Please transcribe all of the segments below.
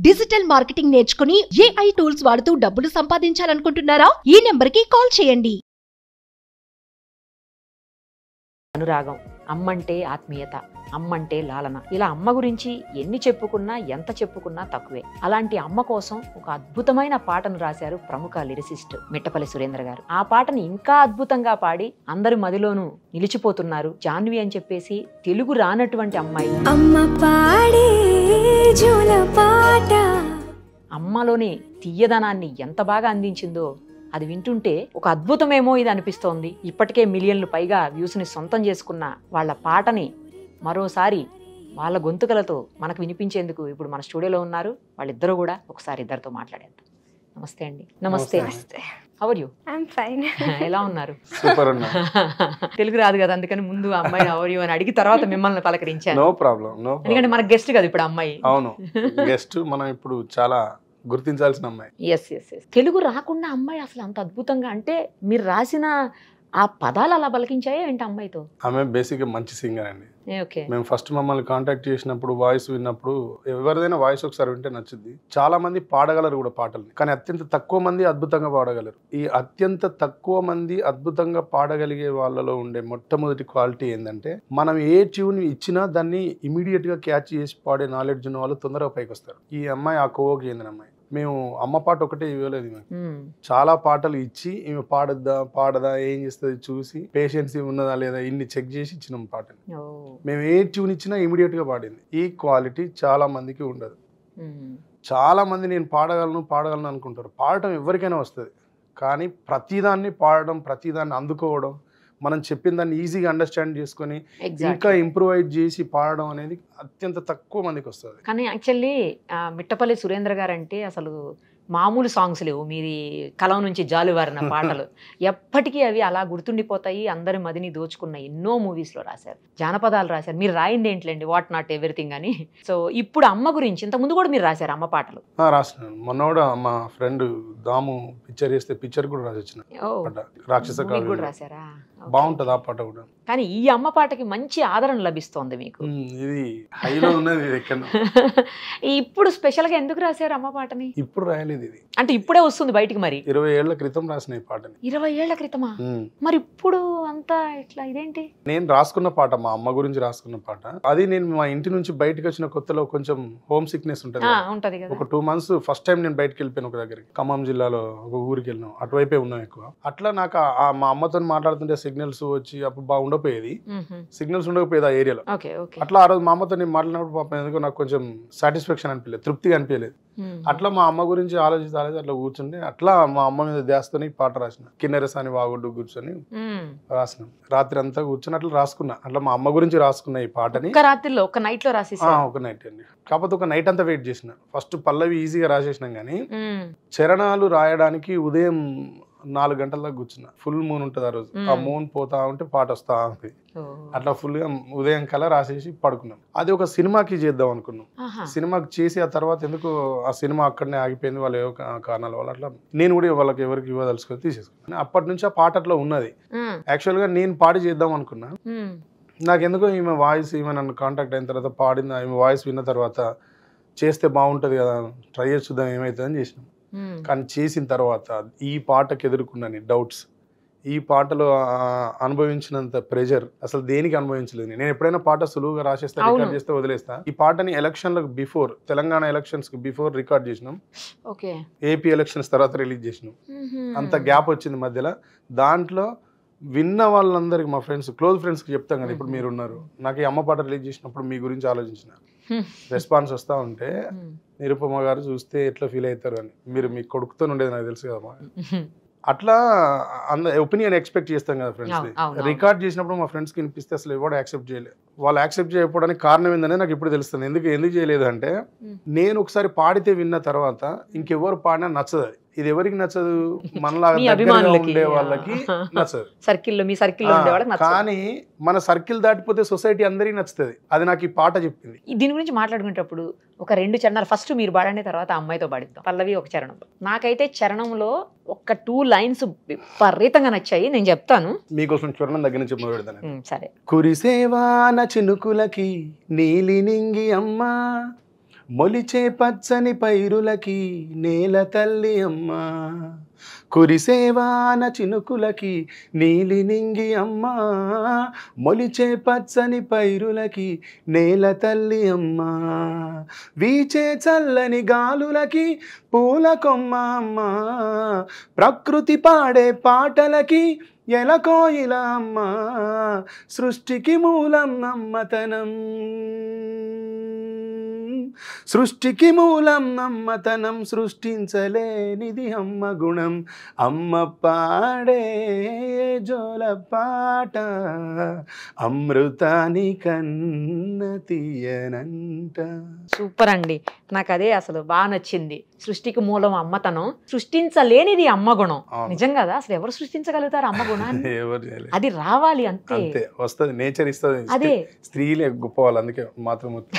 Digital marketing నేర్చుకుని AI tools వాడుతూ డబ్బులు సంపాదించాలనుకుంటున్నారా? ఈ నెంబర్కి కాల్ చేయండి. అనురాగం, అమ్మంటే ఆత్మీయత, అమ్మంటే లాలన. ఇలా అమ్మ గురించి ఎన్ని చెప్పుకున్నా ఎంత చెప్పుకున్నా తక్కువే. అలాంటి అమ్మ కోసం ఒక అద్భుతమైన పాటను రాశారు ప్రముఖ లిరిసిస్ట్ మిట్టపల్లి సురేంద్ర గారు. ఆ పాటని ఇంకా అద్భుతంగా పాడి అందరి మదిలోనూ నిలిచిపోతున్నారు. జాన్వి అని చెప్పేసి తెలుగు రానటువంటి అమ్మాయి. అమ్మ పాడే జోల పాట అమ్మలోని తీయదనాన్ని ఎంత బాగా అందించిందో అది వింటుంటే ఒక అద్భుతమేమో ఇది అనిపిస్తోంది. ఇప్పటికే మిలియన్లు పైగా వ్యూస్ని సొంతం చేసుకున్న వాళ్ళ పాటని మరోసారి వాళ్ళ గొంతుకలతో మనకు వినిపించేందుకు ఇప్పుడు మన స్టూడియోలో ఉన్నారు. వాళ్ళిద్దరూ కూడా ఒకసారి ఇద్దరితో మాట్లాడేద్దాం. నమస్తే అండి. నమస్తే. How are you? I'm fine. ఎలా ఉన్నారు? సూపర్ ఉన్నా. తెలుగు రాదు కదా, అందుకని ముందు అమ్మాయి హౌ ఆర్ యు అని అడిగి తర్వాత మిమ్మల్ని పలకరించాను. No problem. ఎందుకంటే మన గెస్ట్ కదా ఇప్పుడు అమ్మాయి. అవును, గెస్ట్. మనం ఇప్పుడు చాలా గుర్తించాల్సిన అమ్మాయి. ఎస్. తెలుగు రాకుండా అమ్మాయి అసలు అంత అద్భుతంగా, అంటే మీరు రాసిన ఆ పదాలు అలా పలికించాయో ఏంటి అమ్మాయితో? ఆమె బేసిక్ గా మంచి సింగర్ అండి. ఓకే. మేము ఫస్ట్ మమ్మల్ని కాంటాక్ట్ చేసినప్పుడు వాయిస్ విన్నప్పుడు ఎవరిదైనా వాయిస్ ఒకసారి వింటే నచ్చుద్ది. చాలా మంది పాడగలరు కూడా పాటల్ని, కానీ అత్యంత తక్కువ మంది అద్భుతంగా పాడగలరు. ఈ అత్యంత తక్కువ మంది అద్భుతంగా పాడగలిగే వాళ్ళలో ఉండే మొట్టమొదటి క్వాలిటీ ఏంటంటే, మనం ఏ ట్యూన్ ఇచ్చినా దాన్ని ఇమీడియట్ గా క్యాచ్ చేసి పాడే నాలెడ్జ్ ఉన్న వాళ్ళు తొందరగా పైకి వస్తారు. ఈ అమ్మాయి ఆ కోవకి చెందిన అమ్మాయి. మేము అమ్మ పాట ఒకటే ఇవ్వలేదు, చాలా పాటలు ఇచ్చి ఈమె పాడదా ఏం చేస్తుంది చూసి పేషెన్స్ ఉన్నదా లేదా ఇన్ని చెక్ చేసి ఇచ్చినాం పాటని. మేము ఏ ట్యూన్ ఇచ్చినా ఇమీడియట్ గా పాడింది. ఈ క్వాలిటీ చాలా మందికి ఉండదు. చాలా మంది నేను పాడగలను అనుకుంటారు. పాడటం ఎవరికైనా వస్తుంది, కానీ ప్రతిదాన్ని పాడడం, ప్రతిదాన్ని అందుకోవడం, మనం చెప్పిన దాన్ని ఈజీగా అండర్స్టాండ్ చేసుకొని ఇంకా ఇంప్రూవైజ్ చేసి పాడడం అనేది అత్యంత తక్కువ మందికి వస్తుంది. కానీ యాక్చువల్లీ మిట్టపల్లి సురేంద్ర గారు అంటే అసలు మామూలు సాంగ్స్ లేవు. మీది కలం నుంచి జాలువారిన పాటలు ఎప్పటికీ అవి అలా గుర్తుండిపోతాయి. అందరి మదిని దోచుకున్న ఎన్నో మూవీస్లో రాశారు, జానపదాలు రాశారు. మీరు రాయింది ఏంటిలేండి, వాట్ నాట్ ఎవ్రీథింగ్ అని. సో ఇప్పుడు అమ్మ గురించి ఇంతకుముందు కూడా మీరు రాశారు అమ్మ పాటలు? రాసినాను. మొన్న కూడా మా ఫ్రెండ్ దాము పిక్చర్ చేస్తే పిక్చర్ కూడా రాసి వచ్చిన రాక్షస కూడా రాశారా? బాగుంటది ఆ పాట కూడా. కానీ ఈ అమ్మ పాటకి మంచి ఆదరణ లభిస్తోంది మీకు. ఇది హైలో ఉన్నది. ఇప్పుడు స్పెషల్ గా ఎందుకు రాశారు అమ్మ పాటని? ఇప్పుడు రాయలేదు ఇది, అంటే ఇప్పుడే వస్తుంది బయటికి. మరి 20 ఏళ్ల క్రితం రాసిన ఈ పాటని. 20 ఏళ్ల క్రితమా? మరి ఇప్పుడు అంతా ఇట్లా ఇదేంటి? నేను రాసుకున్న పాట, మా అమ్మ గురించి రాసుకున్న పాట. అది నేను మా ఇంటి నుంచి బయటకు వచ్చిన కొత్తలో కొంచెం హోమ్ సిక్నెస్ ఉంటుంది కదా. ఒక 2 months ఫస్ట్ టైం నేను బయటకు వెళ్ళిపోయాను ఒక దగ్గరికి. ఖమ్మం జిల్లాలో ఒక ఊరికి వెళ్ళినాం, అటువైపే ఉన్నాం ఎక్కువ. అట్లా నాకు మా అమ్మతో మాట్లాడుతుంటే సిగ్నల్స్ వచ్చి అప్పుడు బాగా ఉండకపోయేది, సిగ్నల్స్ ఉండకపోయేది ఆ ఏరియాలో. అట్లా ఆ రోజు మా అమ్మతో నేను మాట్లాడినప్పుడు పాపం ఎందుకు నాకు కొంచెం సాటిస్ఫాక్షన్ అనిపించలేదు, తృప్తిగా అనిపించలేదు. అట్లా మా అమ్మ గురించి ఆలోచిస్తే అట్లా కూర్చుంటే అట్లా మా అమ్మ మీద ధ్యాసతోని పాట రాసిన. కిన్నెరసాని వాగొడ్డు కూర్చొని రాసిన. రాత్రి అంతా కూర్చొని అట్లా రాసుకున్నా. అట్లా మా అమ్మ గురించి రాసుకున్నా ఈ పాటని. రాత్రిలో ఒక నైట్ లో రాసి? ఒక నైట్ అండి. కాకపోతే ఒక నైట్ అంతా వెయిట్ చేసిన. ఫస్ట్ పల్లవి ఈజీగా రాసేసినాం, కానీ చరణాలు రాయడానికి ఉదయం 4 గంటల దాకా కూర్చున్నా. ఫుల్ మూన్ ఉంటుంది ఆ రోజు. ఆ మూన్ పోతా ఉంటే పాట వస్తా ఉంది. అట్లా ఫుల్ గా ఉదయం కల్లా రాసేసి పడుకున్నాం. అది ఒక సినిమాకి చేద్దాం అనుకున్నాం. సినిమాకి చేసి ఆ తర్వాత ఎందుకు ఆ సినిమా అక్కడనే ఆగిపోయింది, వాళ్ళు ఏవో కారణాల వల్ల. అట్లా నేను కూడా వాళ్ళకి ఎవరికి ఇవ్వదలుచుకొని తీసేసుకున్నాను. అప్పటి నుంచి ఆ పాట అట్లా ఉన్నది. యాక్చువల్ గా నేను పాడి చేద్దాం అనుకున్నా. నాకెందుకో ఈమె వాయిస్, ఈమె నన్ను కాంటాక్ట్ అయిన తర్వాత పాడింది, ఈమె వాయిస్ విన్న తర్వాత చేస్తే బాగుంటది కదా, ట్రై చేసి చూద్దాం ఏమవుతుందని చేసినాం. కానీ చేసిన తర్వాత ఈ పాటకు ఎదుర్కొన్నాను డౌట్స్. ఈ పాటలో అనుభవించినంత ప్రెజర్ అసలు దేనికి అనుభవించలేదు. నేను ఎప్పుడైనా పాట సులువుగా రాసేస్తా, రికార్డ్ చేస్తే వదిలేస్తా. ఈ పాటని ఎలక్షన్లకు బిఫోర్, తెలంగాణ ఎలక్షన్స్ కి బిఫోర్ రికార్డ్ చేసినాం. ఏపీ ఎలక్షన్స్ తర్వాత రిలీజ్ చేసినాం. అంత గ్యాప్ వచ్చింది మధ్యలో. దాంట్లో విన్న వాళ్ళందరికి, మా ఫ్రెండ్స్, క్లోజ్ ఫ్రెండ్స్ కి చెప్తాం కదా, ఇప్పుడు మీరు ఉన్నారు. నాకు ఈ అమ్మ పాట రిలీజ్ చేసినప్పుడు మీ గురించి ఆలోచించిన. రెస్పాన్స్ వస్తా ఉంటే నిరుపమ గారు చూస్తే ఎట్లా ఫీల్ అవుతారు అని. మీరు మీ కొడుకుతో ఉండేది నాకు తెలుసు కదా. అట్లా ఒపీనియన్ ఎక్స్పెక్ట్ చేస్తాం కదా ఫ్రెండ్స్. రికార్డ్ చేసినప్పుడు మా ఫ్రెండ్స్ కి వినిపిస్తే అసలు ఎవరు యాక్సెప్ట్ చేయలేదు. వాళ్ళు యాక్సెప్ట్ చేయకపోవడానికి కారణం ఏందనేది నాకు ఇప్పుడు తెలుస్తుంది. ఎందుకు చేయలేదు అంటే, నేను ఒకసారి పాడితే విన్న తర్వాత ఇంకెవరు పాడినా నచ్చదు. అది ఇది ఎవరికి నచ్చదు? మనలా ఉండే వాళ్ళకి నచ్చదు. కానీ మన సర్కిల్ దాటిపోతే సొసైటీ అందరికి నచ్చుతుంది. అది నాకు ఈ పాట చెప్పింది. దీని గురించి మాట్లాడుకునేటప్పుడు ఒక 2 చరణాలు ఫస్ట్ మీరు పాడండి, తర్వాత అమ్మాయితో పాడిద్దాం. పల్లవి ఒక చరణం. నాకైతే చరణంలో ఒక 2 lines విపరీతంగా నచ్చాయి, నేను చెప్తాను మీకోసం. చరణం దగ్గర నుంచి మొదలు పెడతాను. సరే. కురిసేవాన చినుకులకి నీలి నింగి అమ్మ, మొలిచే పచ్చని పైరులకి నేల తల్లి అమ్మ, కురిసేవాన చినుకులకి నీలి నింగి అమ్మ, మొలిచే పచ్చని పైరులకి నేల తల్లి అమ్మ, వీచే చల్లని గాలులకి పూల కొమ్మ అమ్మ, ప్రకృతి పాడే పాటలకి ఎలకోయిల అమ్మ, సృష్టికి మూలం నమ్మతనం, సృష్టికి మూలం నమ్మతనం, సృష్టించలేనిది అమ్మ గుణం, అమ్మ పాడే జోల పాట అమృతాని కన్న తీయనంట. సూపర్ అండి, నాకు అదే అసలు బాగా నచ్చింది. సృష్టికి మూలం అమ్మతనం, సృష్టించలేనిది అమ్మ గుణం. నిజం కదా, అసలు ఎవరు సృష్టించగలుగుతారు అమ్మ గుణాన్ని? ఎవరు చేయలేదు, అది రావాలి అంతే. అంతే వస్తుంది, నేచర్ ఇస్తుంది. అదే స్త్రీలే గొప్పవాళ్ళు, అందుకే మాతృమూర్తి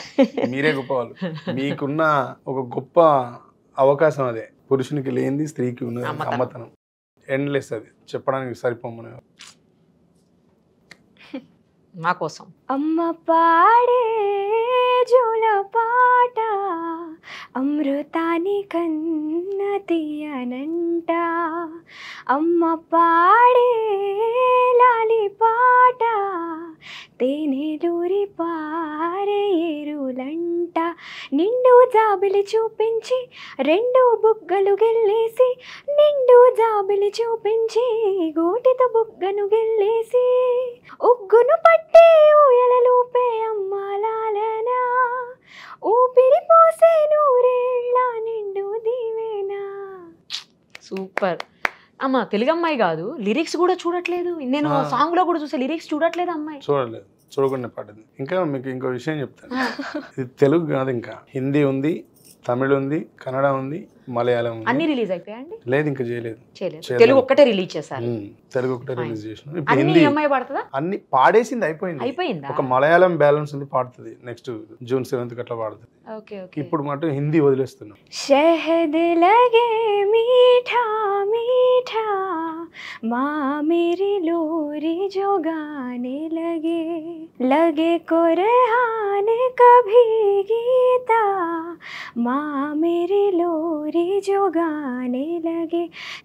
మీరే గొప్పవాళ్ళు. మీకున్న ఒక గొప్ప అవకాశం అదే, పురుషునికి లేనిది స్త్రీకి ఉన్నది అమ్మతనం. ఎండ్లెస్, అది చెప్పడానికి సరిపోమని. మా కోసం అమ్మ పాడే జోల పాట అమృతాని కన్న తీయనంట, అమ్మ పాడే లాలి పాట తేనెలూరి పారే ఏరులంట, నిండు జాబిలి చూపించి రెండు బుగ్గలు గెల్లేసి, నిండు జాబిలి చూపించి గోటితో బుగ్గను గెల్లేసి, ఉగ్గును పట్టే ఊయలలూపే అమ్మాలాలనా, ఊపిరి పోసే నూరేళ్ళ నిండు దీవేనా. సూపర్ అమ్మ. తెలుగు అమ్మాయి కాదు, లిరిక్స్ కూడా చూడట్లేదు. నేను సాంగ్ లో కూడా చూసే లిరిక్స్ చూడట్లేదు అమ్మాయి. చూడలేదు, చూడకుండా పాడింది. ఇంకా మీకు ఇంకో విషయం చెప్తాను, ఇది తెలుగు కాదు, ఇంకా హిందీ ఉంది, తమిళ ఉంది, కన్నడ ఉంది, మలయాళం ఉంది. అన్ని రిలీజ్ అయిపోయాయండి? లేదు, ఇంకా చేయలేదు. తెలుగు ఒక్కటే రిలీజ్ చేశారు. తెలుగు ఒకటే రిలీజ్ చేసిన. ఇప్పుడు హిందీ అమ్మాయి పాడుతుందా? అన్ని పాడేసింది, అయిపోయింది. ఒక మలయాళం బ్యాలెన్స్ ఉంది, పాడుతుంది. నెక్స్ట్ జూన్ 7th అట్లా పాడుతుంది. ఇప్పుడు మాట హిందీ వదిలేస్తున్నాం. शहद लगे मीठा मीठा माँ मेरी लोरी जो गाने लगे, लगे कुरहान कभी गीता माँ मेरी लोरी जो गाने लगे,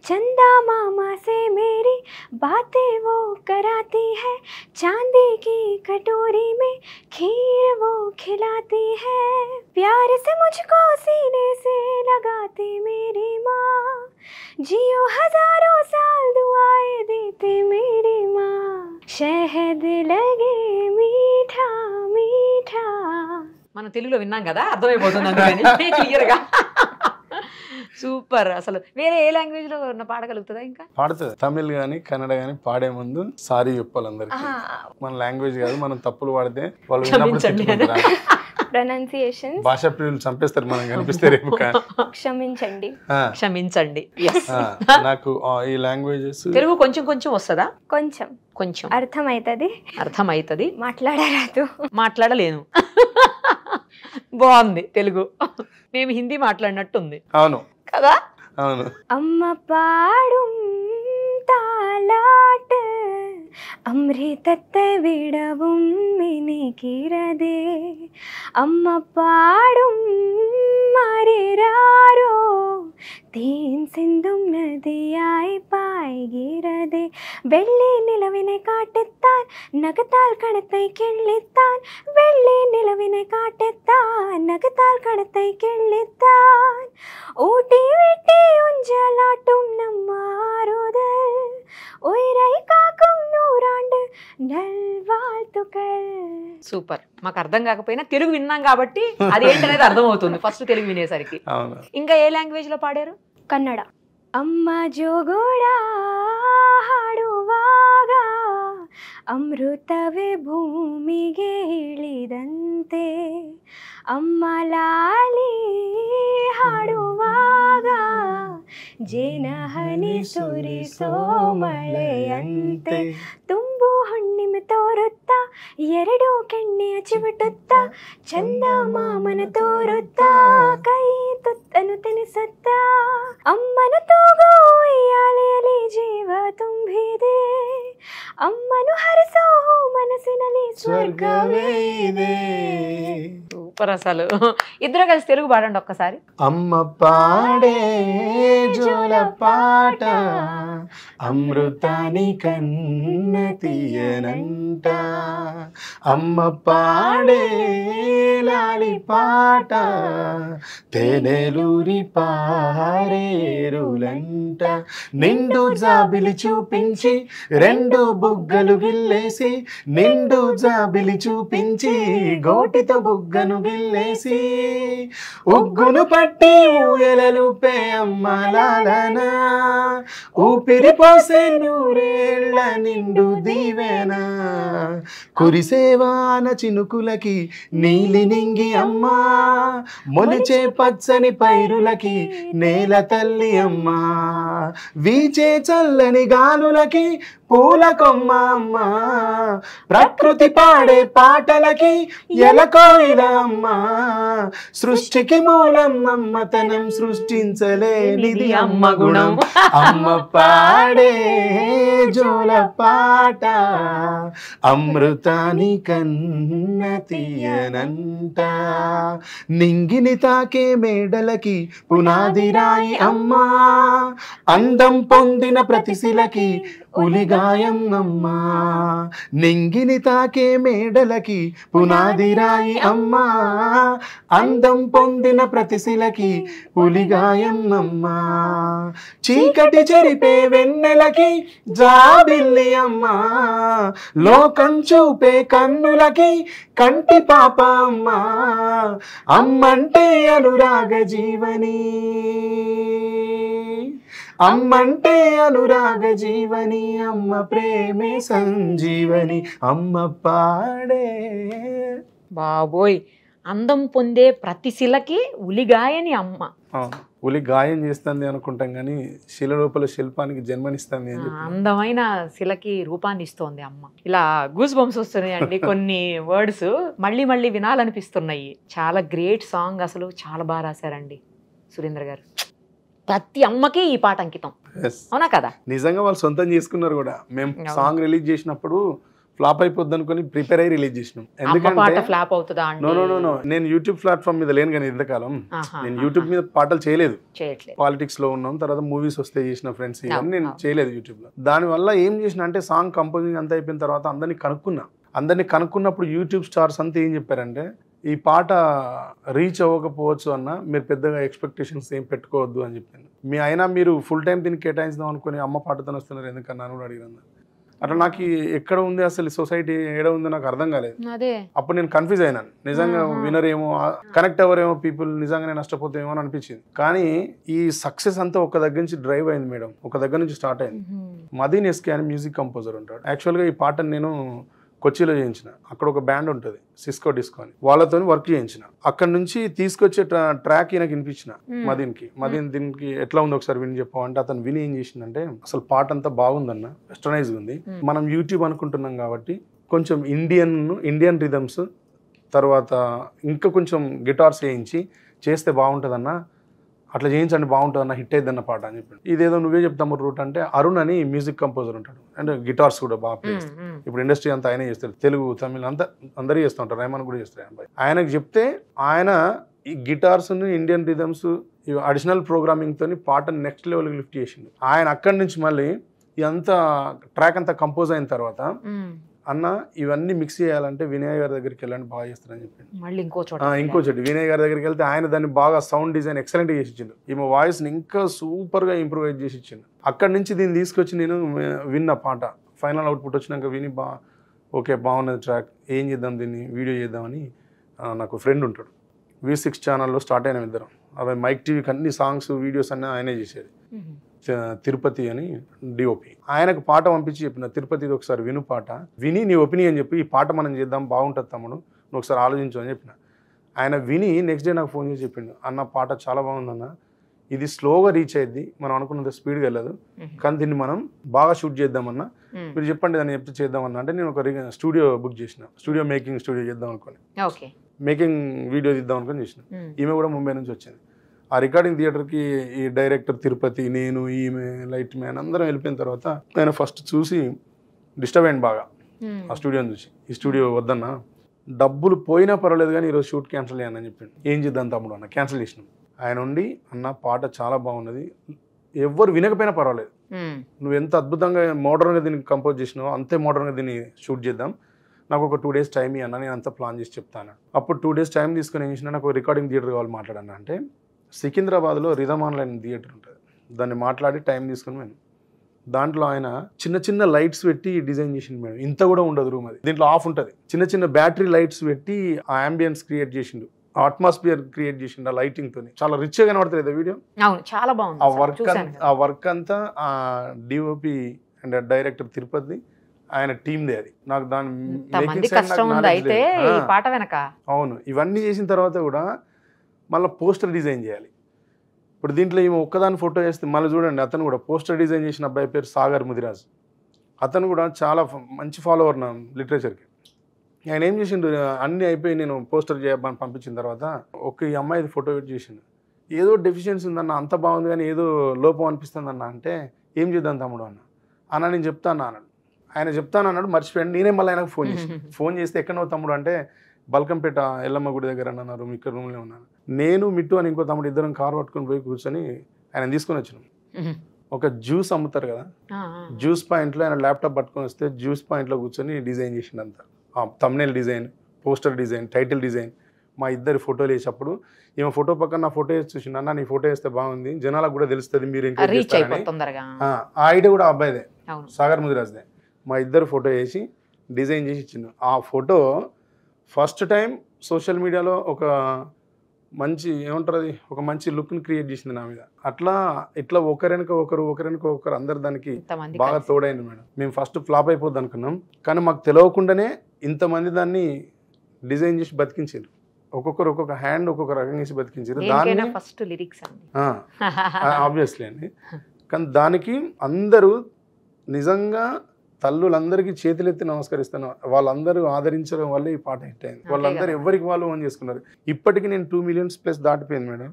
चंदा मामा से मेरी बातें वो कराती है, चांदी की कटोरी में खीर वो खिलाती है, प्यार से मुझको सीने से लगाती मेरी माँ, जियो हजारों साल दुआएं देती मेरी माँ, शहद लगे मीठा मीठा. మనం తెలుగులో విన్నాం కదా, అర్థమైపోతుంది అందుకని క్లియర్ గా. సూపర్. అసలు వేరే ఏ లాంగ్వేజ్ లో పాడగలుగుతుందా? ఇంకా పాడుతుంది. తమిళ్ గానీ కన్నడ గానీ పాడే ముందు సారీ చెప్పాలి అందరికి. మన లాంగ్వేజ్ కాదు, మనం తప్పులు పాడితే వాళ్ళు ప్రొనౌన్సియేషన్ భాషా ప్రియులు చంపేస్తారు మనం కనిపిస్తే రేపు. క్షమించండి, క్షమించండి. నాకు ఈ లాంగ్వేజెస్ తెలుగు కొంచెం కొంచెం వస్తుందా? కొంచెం కొంచెం అర్థమైతది, మాట్లాడరాదు, మాట్లాడలేను. బాగుంది తెలుగు, మేము హిందీ మాట్లాడినట్టుంది. అవును కదా? అవును. అమ్మ పాడుం താലാട്ട് അമൃതത്തെ വിടവും മിനിക്കിരതേ, അമ്മ പാടും മരിരാരോ തേൻ സിന്ധും നദിയായി പായ്കിരതേ, വെള്ളി നിലവിനെ കാട്ടെത്താൻ നഗത്താൽ കണത്തൈ കിള്ളിത്താൻ, വെള്ളി നിലവിനെ കാട്ടെത്താൻ നഗത്താൽ കണത്തൈ കിള്ളിത്താൻ, ഊട്ടി വിട്ടി ഉഞ്ചലാട്ടും നമ്മാറുതൽ ഉയരൈ കാക്കും നൂറാണ്ട് నల్వాల్తుకల్. సూపర్. మాకు అర్థం కాకపోయినా తెలుగు విన్నాం కాబట్టి అది ఏంటనేది అర్థం అవుతుంది ఫస్ట్ తెలుగు వినేసరికి. ఇంకా ఏ లాంగ్వేజ్ లో పాడారు? కన్నడ. అమ్మ జోగుడా ಹಾಡುವಾಗ ಅಮೃತವೇ ಭೂಮಿಗೆ ಇಳಿದಂತೆ, ಅಮ್ಮ ಲಾಲಿ ಹಾಡುವಾಗ ಜೇನಹನಿ ಸುರಿಸೋ ಮಳೆಯಂತೆ, ತುಂಬು ಹುಣ್ಣಿಮೆ ತೋರುತ್ತಾ ಎರಡು ಕೆಣ್ಣೆಯ ಚಿವುಟುತ್ತಾ, ಚಂದ ಮಾಮನ ತೋರುತ್ತಾ ಕೈ ತುತ್ತನು ತಿನಿಸುತ್ತಾ, ಅಮ್ಮನ ತೂಗೋ ಉಯ್ಯಾಲೆಯಲ್ಲಿ ಜೀವ ತುಂಬಿದೆ, ಅಮ್ಮನು ಹರಿಸೋ ಮನಸ್ಸಿನಲ್ಲಿ ಸ್ವರ್ಗವೇ ಇದೆ. సూపర్ అసలు. ఇద్దరు కలిసి తెలుగు పాడండి ఒక్కసారి. అమ్మ పాడే జోల పాట అమృతాని కన్న తీయనంట, అమ్మ పాడే లాలి పాట తేనెలూరి పారేరులంట, నిండు జాబిలి చూపించి రెండు బుగ్గలు గిల్లేసి, నిండు జాబిలి చూపించి గోటితో బుగ్గను గిల్లేసి, ఉగ్గును పట్టి ఊయలలుపే అమ్మ లాలన, ఊపిరి పోసే నూరేళ్ల నిండు దీవెన, కురిసేవాన చినుకులకి నీలి నింగి అమ్మ, మొలిచే పచ్చని పైరులకి నేల తల్లి అమ్మ, వీచే చల్లని గాలులకి పూల కొమ్మ అమ్మ, ప్రకృతి పాడే పాటలకి ఎలకోయిల అమ్మ, సృష్టికి మూలం అమ్మతనం సృష్టించలేనిది అమ్మ గుణం, అమ్మ పాడే జోల పాట అమృతాని కన్న తీయనంట, నింగిని తాకే మేడలకి పునాది రాయి అమ్మ, అందం పొందిన ప్రతిశిలకి ఉలిగాయం అమ్మ, నింగిని తాకే మేడలకి పునాది రాయి అమ్మ, అందం పొందిన ప్రతిశిలకి ఉలిగాయం అమ్మ, చీకటి చెరిపే వెన్నెలకి జాబిల్లి అమ్మ, లోకం చూపే కన్నులకి కంటి పాప అమ్మ, అమ్మంటే అనురాగ జీవని, అమ్మంటే అనురాగ జీవని, అమ్మ ప్రేమే సంజీవని, అమ్మ పాడే. బాబోయ్, అందం పొందే ప్రతి శిలకి ఉలిగాయని అమ్మ. ఉలి గాయం చేస్తుంది అనుకుంటాం కానీ శిల లోపల శిల్పానికి జన్మనిస్తుంది అని చెప్పి. అందమైన శిలకి రూపాన్ని ఇస్తోంది అమ్మ. ఇలా గూస్ బంప్స్ వస్తున్నాయి అండి కొన్ని వర్డ్స్ మళ్ళీ మళ్ళీ వినాలనిపిస్తున్నాయి. చాలా గ్రేట్ సాంగ్, అసలు చాలా బాగా రాశారండి సురేంద్ర గారు. ప్రతి అమ్మకి ఈ పాట అంకితం, అవునా కదా? నిజంగా వాళ్ళు సొంతం చేసుకున్నారు కూడా. మేము సాంగ్ రిలీజ్ చేసినప్పుడు ఫ్లాప్ అయిపోద్ది అనుకుని ప్రిపేర్ అయ్యి రిలీజ్ చేసినాం. ఎందుకంటే ఫ్లాప్ అవుతుందా? నో నేను యూట్యూబ్ ప్లాట్ఫామ్ మీద లేను కానీ ఇంతకాలం నేను యూట్యూబ్ మీద పాటలు చేయలేదు. పాలిటిక్స్ లో ఉన్నాం, తర్వాత మూవీస్ వస్తే చేసిన ఫ్రెండ్స్ ఇవన్నీ నేను చేయలేదు యూట్యూబ్ లో. దాని వల్ల ఏం చేసిన అంటే సాంగ్ కంపోజింగ్ అంతా అయిపోయిన తర్వాత అందరినీ కనుక్కున్నప్పుడు యూట్యూబ్ స్టార్స్ అంతా ఏం చెప్పారంటే ఈ పాట రీచ్ అవ్వకపోవచ్చు అన్న, మీరు పెద్దగా ఎక్స్పెక్టేషన్స్ ఏం పెట్టుకోవద్దు అని చెప్పింది. అయినా మీరు ఫుల్ టైం దీన్ని కేటాయించుదాం అనుకుని అమ్మ పాటతో వస్తున్నారు ఎందుకన్నా అని కూడా అడిగాను. అట్లా నాకు ఎక్కడ ఉంది అసలు సొసైటీ ఏడ ఉందో నాకు అర్థం కాలేదు. అప్పుడు నేను కన్ఫ్యూజ్ అయినాను. నిజంగా వినర్ ఏమో, కనెక్ట్ అవ్వరేమో పీపుల్, నిజంగానే నష్టపోతామేమో అని అనిపించింది. కానీ ఈ సక్సెస్ అంతా ఒక దగ్గర నుంచి డ్రైవ్ అయింది మేడం, ఒక దగ్గర నుంచి స్టార్ట్ అయింది. మదీన్ ఎస్కే అని మ్యూజిక్ కంపోజర్ ఉంటాడు. యాక్చువల్గా ఈ పాటను నేను కొచ్చిలో చేయించిన. అక్కడ ఒక బ్యాండ్ ఉంటుంది సిస్కో డిస్కో అని, వాళ్ళతో వర్క్ చేయించిన. అక్కడ నుంచి తీసుకొచ్చే ట్రాక్ ఈయనకి వినిపించిన మదీన్ దీనికి ఎట్లా ఉంది ఒకసారి విని చెప్పావు అంటే అతను విని ఏం చేసిందంటే అసలు పాట అంతా బాగుందన్న, వెస్టర్నైజ్ ఉంది. మనం యూట్యూబ్ అనుకుంటున్నాం కాబట్టి కొంచెం ఇండియన్ రిథమ్స్ తర్వాత ఇంకా కొంచెం గిటార్స్ వేయించి చేస్తే బాగుంటుందన్న, అట్లా చేయించండి బాగుంటుందన్న, హిట్ అయిద్దన్న పాట అని చెప్పి. ఇదేదో నువ్వే చెప్తాము రూట్ అంటే అరుణ్ అని మ్యూజిక్ కంపోజర్ ఉంటాడు, అంటే గిటార్స్ కూడా బాగా ప్లే చేస్తాడు. ఇప్పుడు ఇండస్ట్రీ అంతా ఆయనే చేస్తారు, తెలుగు తమిళ అంతా అందరూ చేస్తూ ఉంటారు, రైమాన్ కూడా చేస్తారు. ఆయనకు చెప్తే ఆయన ఈ guitars Indian rhythms additional programming తోని పాట నెక్స్ట్ లెవెల్కి లిఫ్ట్ చేసింది. ఆయన అక్కడి నుంచి మళ్ళీ ఇదంతా ట్రాక్ అంతా కంపోజ్ అయిన తర్వాత అన్న ఇవన్నీ మిక్స్ చేయాలంటే వినయ్ గారి దగ్గరికి వెళ్ళండి బాగా చేస్తారని చెప్పింది. మళ్ళీ ఇంకో చోట వినయ్ గారి దగ్గరికి వెళ్తే ఆయన దాన్ని బాగా సౌండ్ డిజైన్ ఎక్సలెంట్ చేసి ఇచ్చిండు. ఈమె వాయిస్ ని ఇంకా సూపర్ గా ఇంప్రూవైజ్ చేసి ఇచ్చిండు. అక్కడి నుంచి దీన్ని తీసుకొచ్చి నేను విన్న పాట ఫైనల్ అవుట్పుట్ వచ్చినాక విని ఓకే బాగున్నది ట్రాక్, ఏం చేద్దాం దీన్ని వీడియో చేద్దామని నాకు ఫ్రెండ్ ఉంటాడు, V6 ఛానల్లో స్టార్ట్ అయిన ఇద్దరం. అవి మైక్ టీవీకి అన్ని సాంగ్స్ వీడియోస్ అన్నీ ఆయనే చేసేది. తిరుపతి అని డిఓపి. ఆయనకు పాట పంపించి చెప్పిన తిరుపతిది ఒకసారి విను పాట, విని నీ ఒపీనియన్ చెప్పి ఈ పాట మనం చేద్దాం బాగుంటుంది తమ్ముడు, నువ్వు ఒకసారి ఆలోచించు అని చెప్పిన. ఆయన విని నెక్స్ట్ డే నాకు ఫోన్ చేసి చెప్పిండు, అన్న పాట చాలా బాగుందన్న, ఇది స్లోగా రీచ్ అయ్యింది, మనం అనుకున్నంత స్పీడ్గా వెళ్ళదు, కానీ దీన్ని మనం బాగా షూట్ చేద్దామన్నా, మీరు చెప్పండి దాన్ని చెప్తే చేద్దామన్నా అంటే నేను ఒక స్టూడియో బుక్ చేసిన, మేకింగ్ స్టూడియో చేద్దాం అనుకోని, మేకింగ్ వీడియో తీద్దాం అనుకొని చేసిన. ఈమె కూడా ముంబై నుంచి వచ్చింది. ఆ రికార్డింగ్ థియేటర్కి ఈ డైరెక్టర్ తిరుపతి, నేను, ఈమె, లైట్ మ్యాన్ అందరం వెళ్ళిపోయిన తర్వాత ఆయన ఫస్ట్ చూసి డిస్టర్బ్ అయ్యింది బాగా ఆ స్టూడియోని చూసి. ఈ స్టూడియో వద్దన్నా, డబ్బులు పోయినా పర్వాలేదు కానీ ఈరోజు షూట్ క్యాన్సిల్ చేయను అని చెప్పిండు. ఏం చేద్దాం తమ్ముడు అన్న, క్యాన్సిల్ చేసినాం. ఆయన ఉండి అన్న పాట చాలా బాగున్నది, ఎవ్వరు వినకపోయినా పర్వాలేదు, నువ్వు ఎంత అద్భుతంగా మోడర్న్గా దీన్ని కంపోజ్ చేసినావో అంతే మోడర్న్గా దీన్ని షూట్ చేద్దాం, నాకు ఒక 2 days టైం ఇవ్వన్నా, నేను అంతా ప్లాన్ చేసి చెప్తాను. అప్పుడు 2 days టైం తీసుకుని ఏం చేసినా, నాకు రికార్డింగ్ థియేటర్ కావాలి మాట్లాడన్నా అంటే సికింద్రాబాద్లో రిథమ్ ఆన్లైన్ థియేటర్ ఉంటుంది, దాన్ని మాట్లాడి టైం తీసుకుని మేము దాంట్లో ఆయన చిన్న చిన్న లైట్స్ పెట్టి డిజైన్ చేసిండు మేడం. ఇంత కూడా ఉండదు రూమ్, అది దీంట్లో ఆఫ్ ఉంటుంది, చిన్న చిన్న బ్యాటరీ లైట్స్ పెట్టి ఆ అంబియన్స్ క్రియేట్ చేసిండు, అట్మాస్ఫియర్ క్రియేట్ చేసిండు ఆ లైటింగ్ తోని. చాలా రిచ్ గా కనబడుతుంది వీడియో. చాలా బాగుంది ఆ వర్క్ అంతా ఆ డిఓపి అండ్ డైరెక్టర్ తిరుపతి ఆయన టీమ్దే. అది నాకు దాని కష్టం ఉంది అయితే ఈ పాట వెనక. అవును, ఇవన్నీ చేసిన తర్వాత కూడా మళ్ళీ పోస్టర్ డిజైన్ చేయాలి. ఇప్పుడు దీంట్లో ఈమె ఒక్కదాని ఫోటో వేస్తే మళ్ళీ చూడండి, అతను కూడా పోస్టర్ డిజైన్ చేసిన అబ్బాయి పేరు సాగర్ ముదిరాజ్. అతను కూడా చాలా మంచి ఫాలోవర్ నా లిటరేచర్కి. ఆయన ఏం చేసిండు, అన్నీ అయిపోయి నేను పోస్టర్ చేయమని పంపించిన తర్వాత ఈ అమ్మాయిది ఫోటో పెట్టి చేసిండు. ఏదో డెఫిషియన్సీ ఉందన్న, అంత బాగుంది కానీ ఏదో లోపం అనిపిస్తుంది అన్న అంటే, ఏం చేద్దాం తమ్ముడు అన్న నేను చెప్తాను అన్నాడు. ఆయన చెప్తాను అన్నాడు, మర్చిపోయాడు. నేనే మళ్ళీ ఆయనకు ఫోన్ చేస్తే ఎక్కడో తమ్ముడు అంటే, బల్కంపేట ఎల్లమ్మ గుడి దగ్గర అన్నారు, ఇక్కడ రూమ్లో ఉన్నాను. నేను మిట్టు అని ఇంకో తమ్ముడు ఇద్దరం కారు పట్టుకొని పోయి కూర్చొని ఆయన తీసుకొని వచ్చినాం. ఒక జ్యూస్ అమ్ముతారు కదా, జ్యూస్ పాయింట్లో ఆయన ల్యాప్టాప్ పట్టుకొని వస్తే జ్యూస్ పాయింట్లో కూర్చొని డిజైన్ చేసిండు అంతా. Thumbnail design, poster design, title design, మా ఇద్దరి ఫోటోలు వేసేటప్పుడు ఈమె ఫోటో పక్కన నా ఫోటో వేసి చూసిండు. అన్న నీ ఫోటో వేస్తే బాగుంది, జనాలకు కూడా తెలుస్తుంది మీరు ఎంకరేజ్ చేస్తారని. ఆ ఐడియా కూడా అబ్బాయిదే, సాగర్ ముదిరాజ్దే. మా ఇద్దరు ఫోటో వేసి డిజైన్ చేసి ఇచ్చిండు. ఆ ఫోటో ఫస్ట్ టైం సోషల్ మీడియాలో ఒక మంచి ఏమంటారు, అది ఒక మంచి లుక్ని క్రియేట్ చేసింది నా మీద. ఇట్లా ఒకరినక ఒకరు అందరు దానికి బాగా తోడైంది మేడం. మేము ఫస్ట్ ఫ్లాప్ అయిపోద్ది అనుకున్నాం, కానీ మాకు తెలియకుండానే ఇంతమంది దాన్ని డిజైన్ చేసి బతికించారు. ఒక్కొక్క హ్యాండ్ ఒక్కొక్క రకంగా చేసి బతికించారు. దాన్ని ఫస్ట్ లిరిక్స్ ఆబ్వియస్లీ అండి. కానీ దానికి అందరూ నిజంగా తల్లులందరికీ చేతులెత్తి నమస్కరిస్తాను. వాళ్ళందరూ ఆదరించడం వల్ల ఈ పాట హిట్ అయింది. వాళ్ళందరూ ఎవరికి వాళ్ళు ఓన్ చేసుకున్నారు. ఇప్పటికీ నేను 2 million+ దాటిపోయింది మేడం.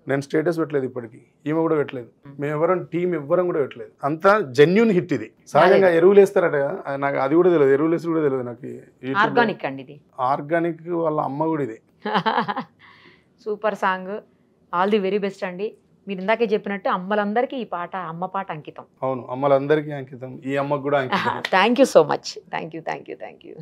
నేను స్టేటస్ పెట్టలేదు, ఇప్పటికీ ఈమె కూడా పెట్టలేదు, మేము ఎవరం టీం ఎవ్వరం కూడా పెట్టలేదు. అంతా జెన్యూన్ హిట్ ఇది. సహజంగా ఎరువులు వేస్తారట కదా, నాకు అది కూడా తెలియదు, ఎరువులు వేసి కూడా తెలియదు నాకు. ఆర్గానిక్ అండి ఇది, ఆర్గానిక్ వాళ్ళ అమ్మ కూడా ఇది. Super song, all the very best అండి. మీరు ఇందాకే చెప్పినట్టు అమ్మలందరికీ ఈ పాట అమ్మ పాట అంకితం. అవును, అమ్మలందరికీ అంకితం, ఈ అమ్మకు కూడా అంకితం. Thank you so much. Thank you.